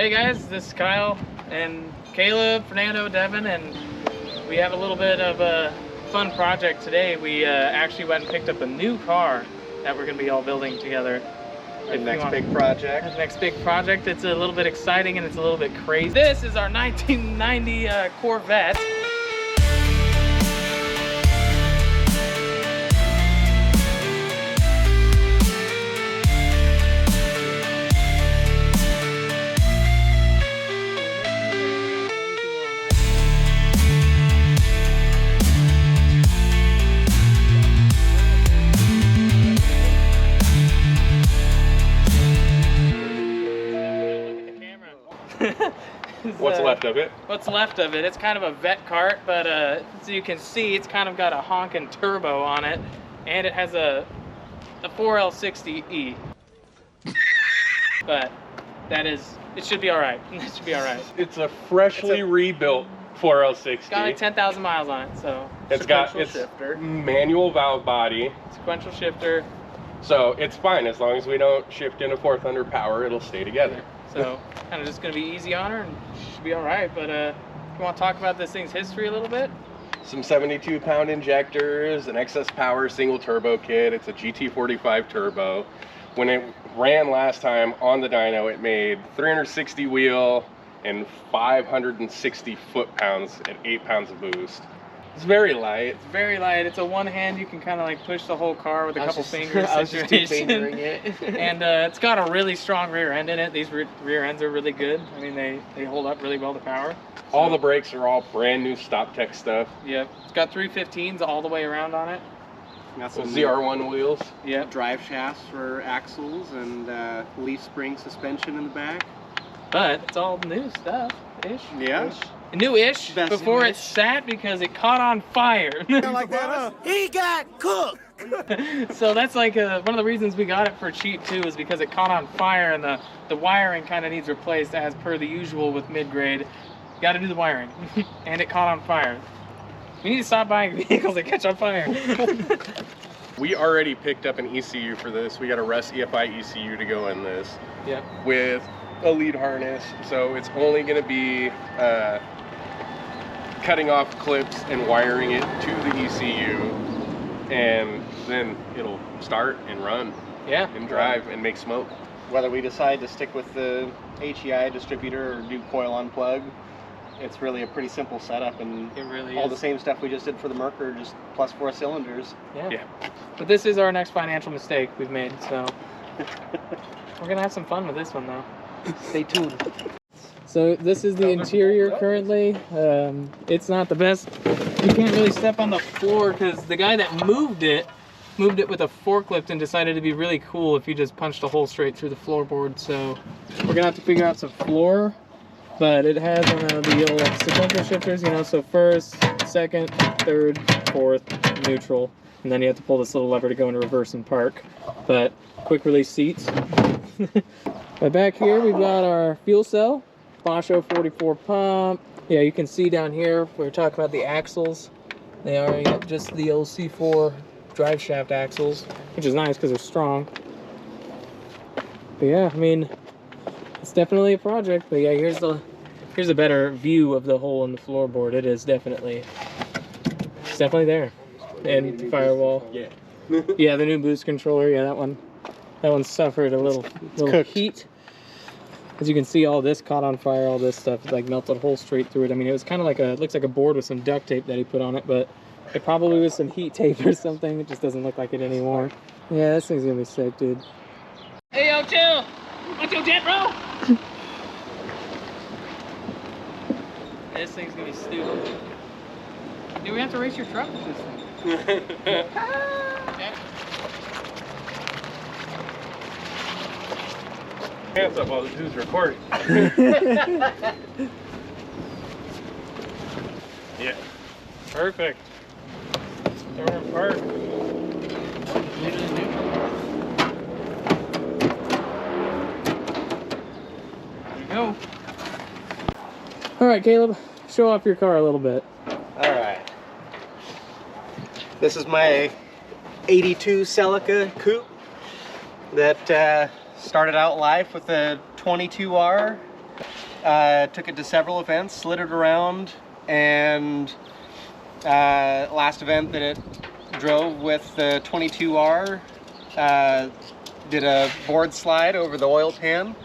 Hey guys, this is Kyle and Caleb, Fernando, Devin, and we have a little bit of a fun project today. We actually went and picked up a new car that we're going to be all building together. Our next big project. The next big project. It's a little bit exciting and it's a little bit crazy. This is our 1990 Corvette. What's left of it? What's left of it? It's kind of a vet cart, but as you can see, it's kind of got a honking turbo on it, and it has a 4L60E. But it should be all right. It should be all right. It's a freshly rebuilt 4L60. It's got like 10,000 miles on it, so it's got shifter. Manual valve body. Sequential shifter. So it's fine as long as we don't shift into fourth under power, it'll stay together. So kind of just going to be easy on her and should be all right. But you want to talk about this thing's history a little bit? Some 72-pound injectors, an excess power single turbo kit. It's a GT45 turbo. When it ran last time on the dyno, it made 360 wheel and 560 foot-pounds at 8 pounds of boost. It's very light. It's very light. It's a one hand. You can kind of like push the whole car with a couple fingers. I was just two-fingering it. And it's got a really strong rear end in it. These rear ends are really good. I mean, they hold up really well to power. So, all the brakes are all brand new Stop Tech stuff. Yep. It's got 315s all the way around on it. Got some ZR1 wheels. Yep. Drive shafts for axles and leaf spring suspension in the back. But it's all new stuff-ish. Yeah. New-ish Best before ish. it sat because it caught on fire. Like that, huh? He got cooked. So that's like one of the reasons we got it for cheap too, is because it caught on fire and the wiring kind of needs replaced as per the usual with mid-grade. You got to do the wiring, and it caught on fire. We need to stop buying vehicles that catch on fire. We already picked up an ECU for this. We got a Russ EFI ECU to go in this. Yep. With a lead harness, so it's only going to be cutting off clips and wiring it to the ECU, and then it'll start and run, Yeah, and drive and make smoke. Whether we decide to stick with the HEI distributor or do coil unplug, it's really a pretty simple setup, and it really all is. the same stuff we just did for the Merker, just plus 4 cylinders. Yeah. But this is our next financial mistake we've made, so we're gonna have some fun with this one though. Stay tuned. So this is the interior currently. It's not the best. You can't really step on the floor because the guy that moved it with a forklift and decided to be really cool if you just punched a hole straight through the floorboard. So we're gonna have to figure out some floor, but it has the old sequential shifters, you know, so first, second, third, fourth, neutral, and then you have to pull this little lever to go into reverse and park. But quick release seats. But back here we've got our fuel cell, Bosch 044 pump. Yeah, you can see down here we were talking about the axles. They are just the old C4 drive shaft axles, which is nice because they're strong. But yeah, I mean, it's definitely a project. But yeah, here's a better view of the hole in the floorboard. It's definitely there. And the firewall. Yeah. Yeah, the new boost controller. Yeah, that one suffered a little heat. As you can see, all this caught on fire. All this stuff like melted a hole straight through it. I mean, it was kind of like it looks like a board with some duct tape that he put on it, but it probably was some heat tape or something. It just doesn't look like it anymore. Yeah, this thing's gonna be sick, dude. Hey, yo, chill. What's your jet, bro? This thing's gonna be stupid. Do we have to race your truck with this thing? Yeah. Hands up while the dude's recording. Yeah. Perfect. Throw her apart. There you go. All right, Caleb, show off your car a little bit. All right. This is my 82 Celica coupe that started out life with a 22R Took it to several events, slid it around, and last event that it drove with the 22R, did a board slide over the oil pan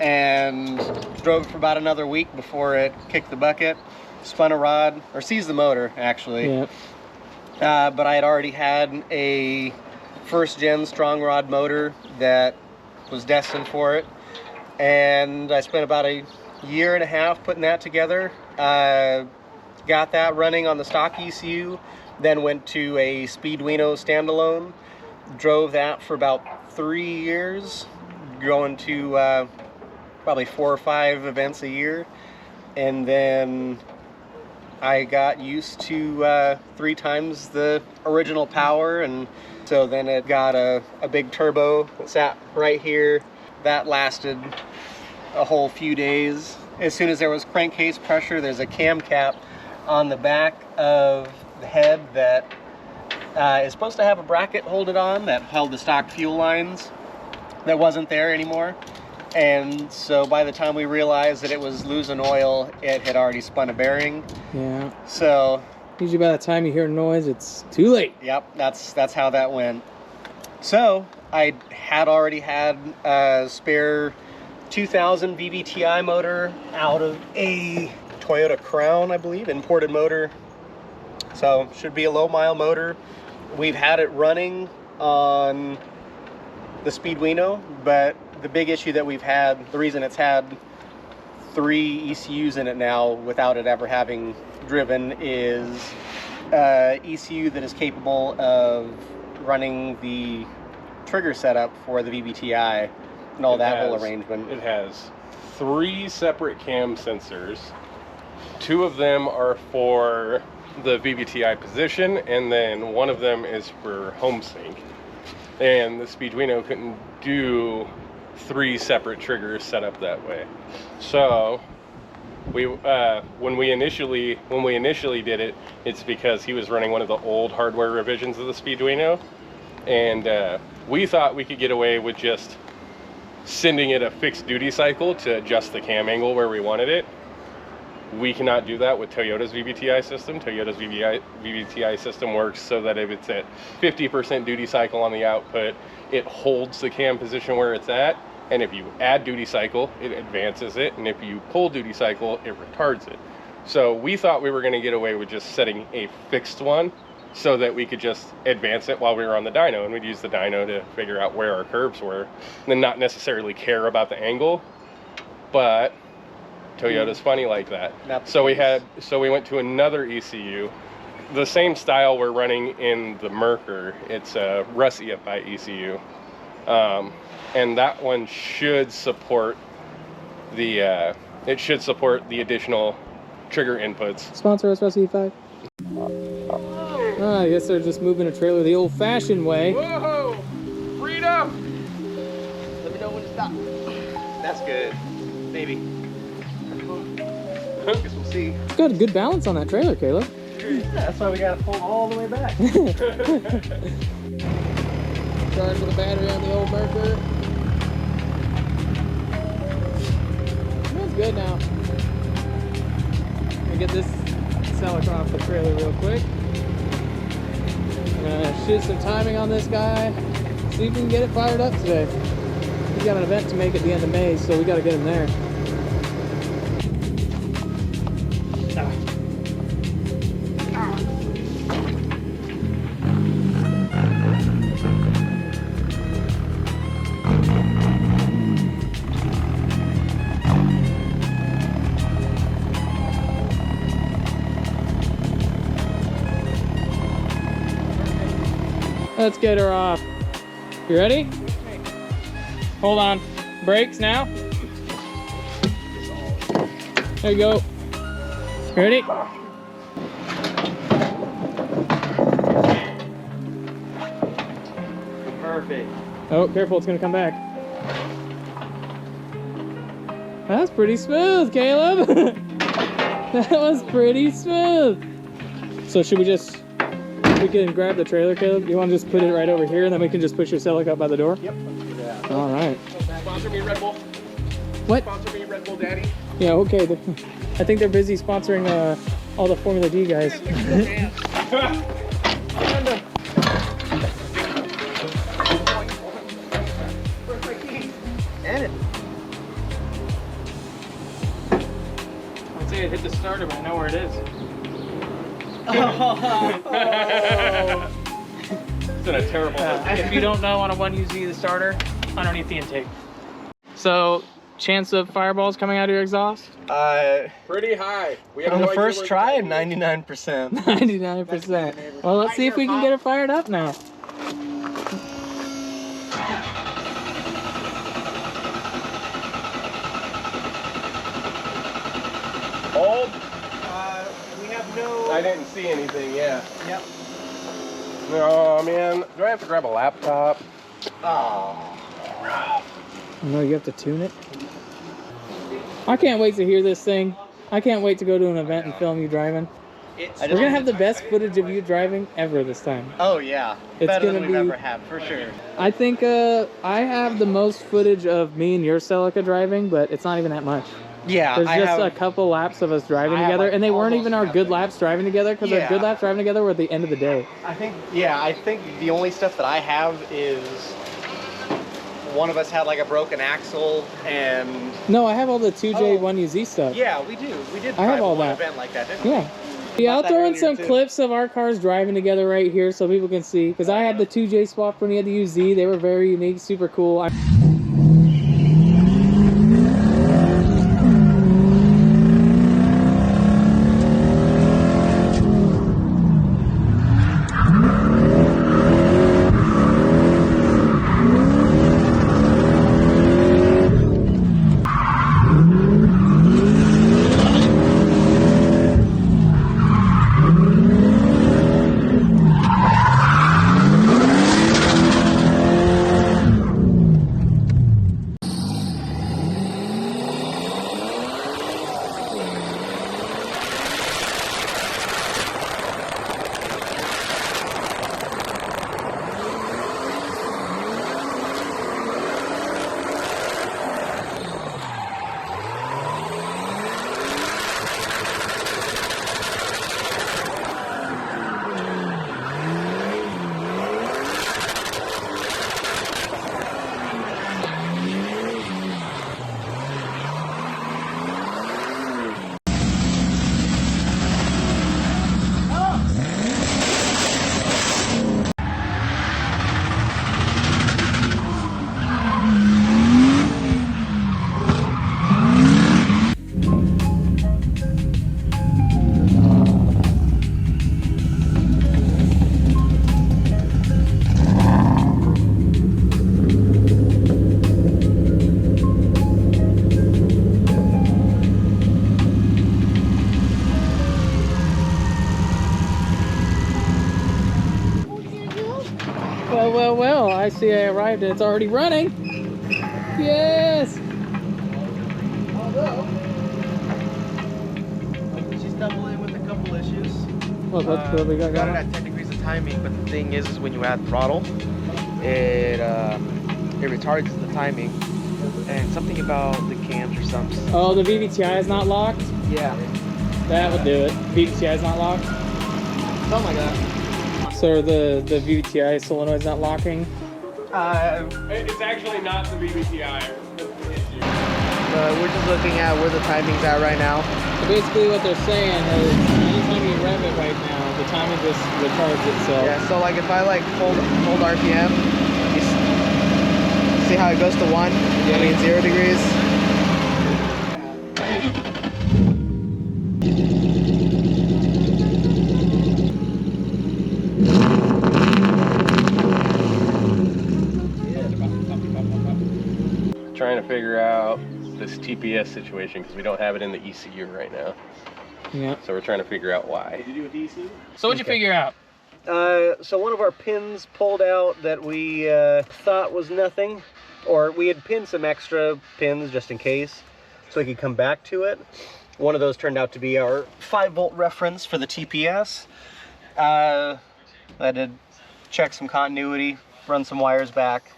and drove it for about another week before it kicked the bucket, spun a rod, or seized the motor actually. Yep. But I had already had a first gen strong rod motor that was destined for it, and I spent about a year and a half putting that together. Got that running on the stock ECU, then went to a Speedwino standalone, drove that for about 3 years, going to probably 4 or 5 events a year, and then I got used to 3 times the original power, and so then it got a big turbo that sat right here. That lasted a whole few days. As soon as there was crankcase pressure, there's a cam cap on the back of the head that is supposed to have a bracket hold it on that held the stock fuel lines. That wasn't there anymore. And so by the time we realized that it was losing oil, it had already spun a bearing. Yeah. So Usually by the time you hear noise, it's too late. yep, that's how that went. So I had already had a spare 2000 VVTi motor out of a Toyota Crown, I believe, imported motor. So should be a low mile motor. We've had it running on the Speedwino, but the big issue that we've had, the reason it's had 3 ECUs in it now without it ever having driven, is ECU that is capable of running the trigger setup for the VVTi and all that whole arrangement. It has 3 separate cam sensors. 2 of them are for the VVTi position, and then 1 of them is for home sync. And the Speedwino couldn't do 3 separate triggers set up that way. So we when we initially did it, it's because he was running one of the old hardware revisions of the Speedwino, and we thought we could get away with just sending it a fixed duty cycle to adjust the cam angle where we wanted it. We cannot do that with Toyota's VVTi system. Toyota's VVTi system works so that if it's at 50% duty cycle on the output, it holds the cam position where it's at, and if you add duty cycle, it advances it, and if you pull duty cycle, it retards it. So we thought we were going to get away with just setting a fixed one so that we could just advance it while we were on the dyno, and we'd use the dyno to figure out where our curves were and not necessarily care about the angle. But Toyota's funny like that. So we went to another ECU, the same style we're running in the Merkur. It's a Russ EFI ECU, and that one should support the additional trigger inputs. Sponsor us, Russ E5. I guess they're just moving a trailer the old-fashioned way. Whoa! Freedom! Let me know when to stop. That's good. Maybe. Guess we'll see. It's got a good balance on that trailer, Caleb. Yeah, that's why we gotta pull all the way back. Charge with a battery on the old Merkur. That's good now. Let me get this Celica off the trailer real quick. Shoot some timing on this guy. See if we can get it fired up today. We got an event to make at the end of May, so we got to get him there. Let's get her off. You ready? Hold on. Brakes now. There you go. Ready? Perfect. Oh, careful, it's gonna come back. That's pretty smooth, Caleb. That was pretty smooth. So should we just, we can grab the trailer, Caleb? You want to just put it right over here, and then we can just push your Celica up by the door? Yep, let's do that. All right. Sponsor me, Red Bull. What? Sponsor me, Red Bull Daddy. Yeah, okay. I think they're busy sponsoring all the Formula D guys. I'd say it hit the starter, but I know where it is. It's in a terrible If you don't know, on a 1UZ, the starter underneath the intake. So, chance of fireballs coming out of your exhaust? pretty high. We have On no the idea first where try, the tank is. 99%. 99%. Well, let's see if we can get it fired up now. Hold. We have no... I didn't see anything, yeah. Yep. No, man. Do I have to grab a laptop? Oh. No, you have to tune it. I can't wait to hear this thing. I can't wait to go to an event and film you driving. We're gonna have the best footage of you driving ever this time. Oh yeah, It's better gonna than we've be- ever had, for sure. I think I have the most footage of me and your Celica driving, but it's not even that much. Yeah, There's I just have, a couple laps of us driving I have, together, like, and they weren't almost even our good nothing. laps driving together, because our Yeah. good laps driving together were at the end of the day. I think the only stuff that I have is one of us had like a broken axle, and No, I have all the 2J1UZ stuff. yeah, we did I have drive all one that. event like that, didn't we? Yeah. Yeah, I'll About that throw in earlier, some too. clips of our cars driving together right here so people can see. Because I had the 2J swap when he had the UZ. They were very unique, super cool. Well, I see I arrived and it's already running. Yes! She's doubling with a couple issues. What we got Got it going on? at 10 degrees of timing, but the thing is when you add throttle, it retards the timing. And something about the cams or something. Oh, the VVTI is not locked? Yeah, That would do it. VVTI is not locked? something like that. So the VVTI solenoid's not locking? It's actually not the BBTI. We're just looking at where the timing's at right now. So basically what they're saying is anytime you rev it right now, the timing just retards itself. Yeah, so like if I like hold RPM, you see how it goes to 1? I mean 0 degrees. Trying to figure out this TPS situation because we don't have it in the ECU right now. Yeah. So we're trying to figure out why. So what'd you figure out? So one of our pins pulled out that we thought was nothing, or we had pinned some extra pins just in case, so we could come back to it. One of those turned out to be our 5-volt reference for the TPS. I had to check some continuity, run some wires back,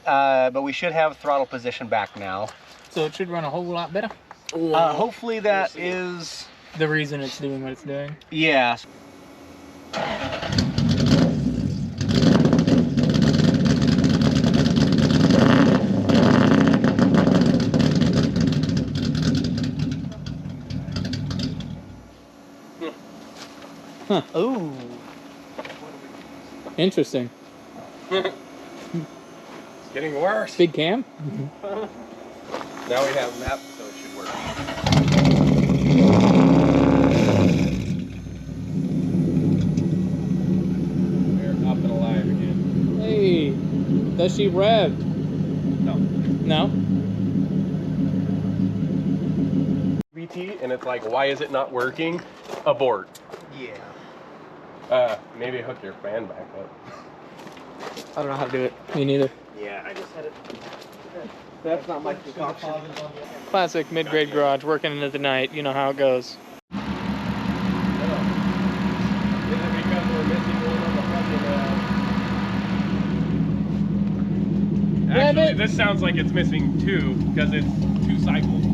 but we should have throttle position back now. So it should run a whole lot better. Hopefully that is the reason it's doing what it's doing. yeah. Huh. Ooh. Interesting. It's getting worse. Big cam? Now we have map, so it should work. We're up and alive again. Hey, does she rev? No. No? VT, and it's like, why is it not working? Abort. Yeah. Maybe hook your fan back up. I don't know how to do it. Me neither. Yeah, I just had it. That's not my concoction. Classic mid-grade garage, working into the night. You know how it goes. Is it because we're missing one on the fucking, Actually, Rabbit. this sounds like it's missing two, because it's 2 cycles.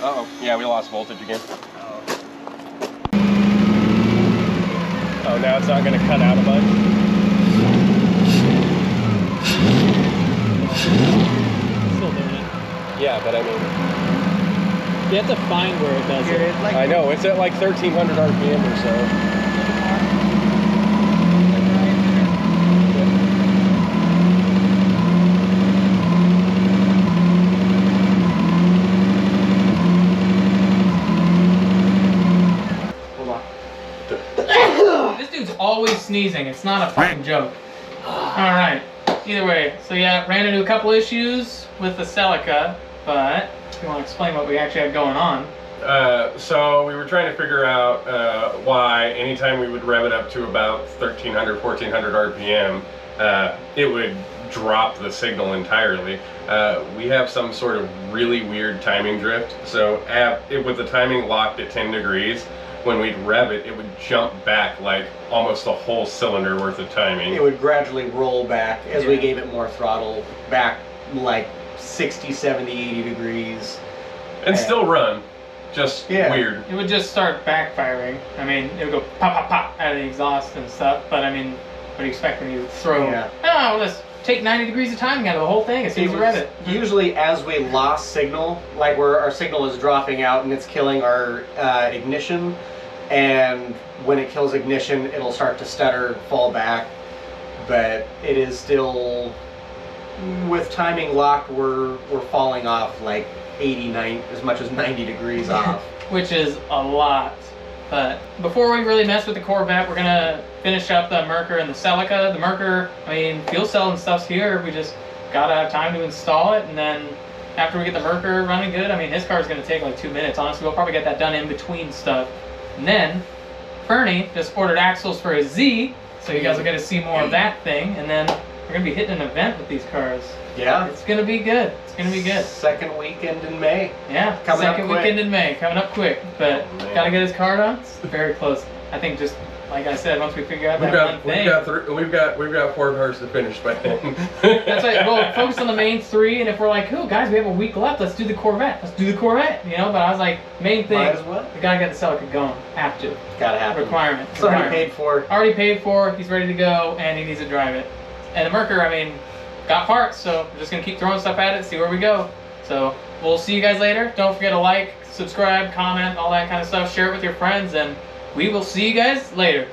Uh-oh. Yeah, we lost voltage again. Oh, now it's not going to cut out a bunch? Still doing it. Yeah, but I mean... You have to find where it does it. I know, it's at like 1,300 RPM or so. This dude's always sneezing. It's not a fucking joke. Alright. Either way. So yeah, ran into a couple issues with the Celica, but if you want to explain what we actually had going on. So we were trying to figure out why anytime we would rev it up to about 1,300, 1,400 RPM, it would drop the signal entirely. We have some sort of really weird timing drift. So with the timing locked at 10 degrees, when we'd rev it, it would jump back like almost a whole cylinder worth of timing. It would gradually roll back as we gave it more throttle, back like 60, 70, 80 degrees. And still run. Just weird. It would just start backfiring. I mean, it would go pop, pop, pop out of the exhaust and stuff, but I mean, what do you expect when you throw, oh, let's take 90 degrees of timing out of the whole thing as soon as you rev it. Usually as we lost signal, like where our signal is dropping out and it's killing our ignition, and when it kills ignition, it'll start to stutter, fall back, but it is still, with timing locked, we're falling off like 89, as much as 90 degrees off. Which is a lot. But before we really mess with the Corvette, we're gonna finish up the Merker and the Celica. The Merker, I mean, fuel cell and stuff's here. We just gotta have time to install it, and then after we get the Merker running good, I mean, his car's gonna take like 2 minutes. Honestly, we'll probably get that done in between stuff. And then Fernie just ordered axles for his Z, so you guys will get to see more of that thing. And then we're gonna be hitting an event with these cars. Yeah. It's gonna be good. It's gonna be good. Second weekend in May. Yeah, Coming up second quick. weekend in May, coming up quick. But gotta get his car done. It's very close. I think just like I said, once we figure out that one thing. We've got 4 cars to finish by then. That's right. We'll focus on the main 3, and if we're like, "Cool, guys, we have a week left. Let's do the Corvette. Let's do the Corvette." You know. But I was like, main thing, Might as well. we gotta get the Celica going. Have to. Gotta happen. Requirement. It's already paid for. Already paid for. He's ready to go, and he needs to drive it. And the Merker, I mean, got parts, so we're just gonna keep throwing stuff at it, see where we go. So we'll see you guys later. Don't forget to like, subscribe, comment, all that kind of stuff. Share it with your friends, and we will see you guys later.